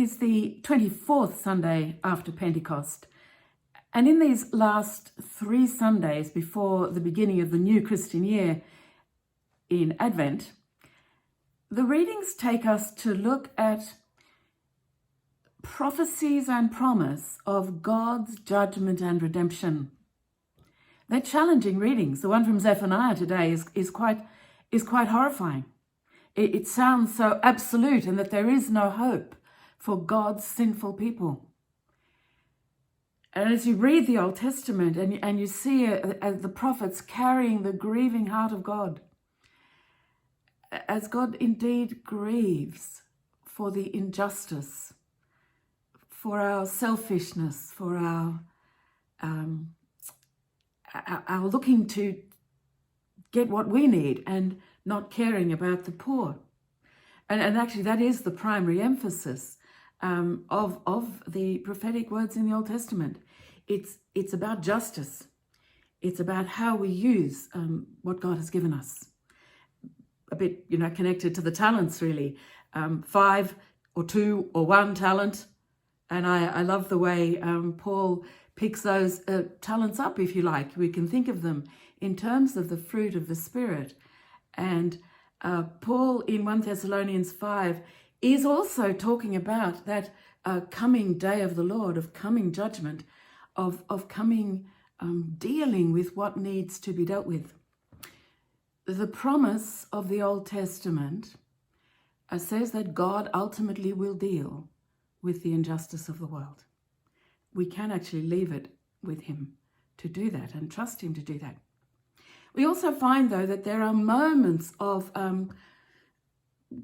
is the 24th Sunday after Pentecost. And in these last 3 Sundays before the beginning of the new Christian year in Advent, the readings take us to look at prophecies and promise of God's judgment and redemption. They're challenging readings. The one from Zephaniah today is quite horrifying. It sounds so absolute, and that there is no hope for God's sinful people. And as you read the Old Testament and you see the prophets carrying the grieving heart of God, as God indeed grieves for the injustice, for our selfishness, for our looking to get what we need and not caring about the poor. And actually that is the primary emphasis of the prophetic words in the Old Testament. It's about justice. It's about how we use what God has given us. A bit, connected to the talents, really. 5 or 2 or 1 talent. And I love the way Paul picks those talents up, if you like. We can think of them in terms of the fruit of the Spirit. And Paul in 1 Thessalonians 5 is also talking about that coming day of the Lord, of coming judgment, of coming dealing with what needs to be dealt with. The promise of the Old Testament says that God ultimately will deal with the injustice of the world. We can actually leave it with him to do that and trust him to do that. We also find, though, that there are moments of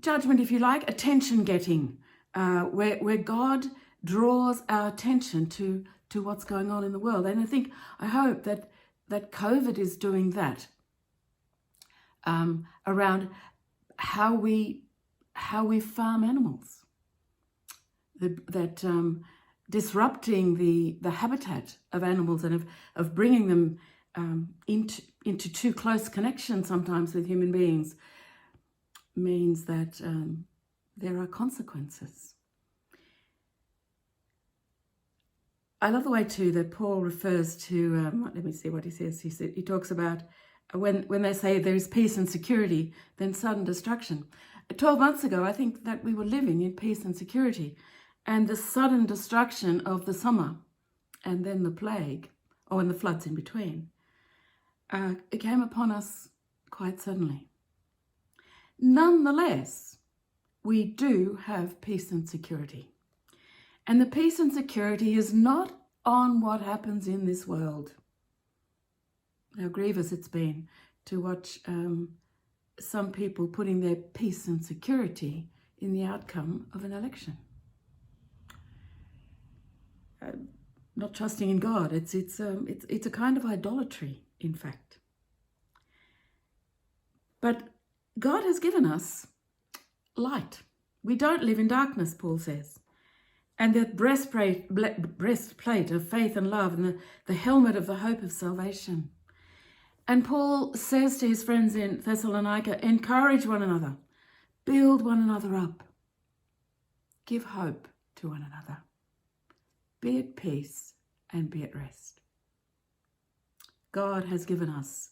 judgment, if you like, attention-getting, where God draws our attention to what's going on in the world. And I hope that COVID is doing that around how we farm animals, disrupting the habitat of animals and of bringing them into too close connection sometimes with human beings means that there are consequences. I love the way too that Paul refers to, let me see what he says. He talks about when they say there is peace and security, then sudden destruction. 12 months ago, I think that we were living in peace and security, and the sudden destruction of the summer and then the plague, and the floods in between, it came upon us quite suddenly. Nonetheless, we do have peace and security. And the peace and security is not on what happens in this world. How grievous it's been to watch some people putting their peace and security in the outcome of an election. Not trusting in God. It's a kind of idolatry, in fact. But God has given us light. We don't live in darkness, Paul says. And that breastplate of faith and love, and the helmet of the hope of salvation. And Paul says to his friends in Thessalonica, encourage one another, build one another up, give hope to one another, be at peace and be at rest. God has given us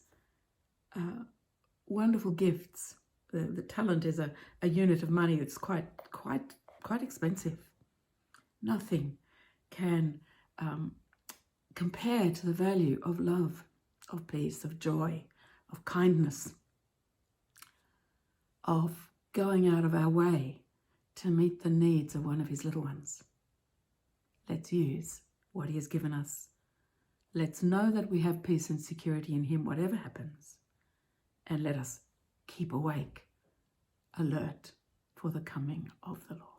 wonderful gifts. The talent is a unit of money that's quite expensive. Nothing can compare to the value of love, of peace, of joy, of kindness, of going out of our way to meet the needs of one of his little ones. Let's use what he has given us. Let's know that we have peace and security in him, whatever happens. And let us keep awake, alert for the coming of the Lord.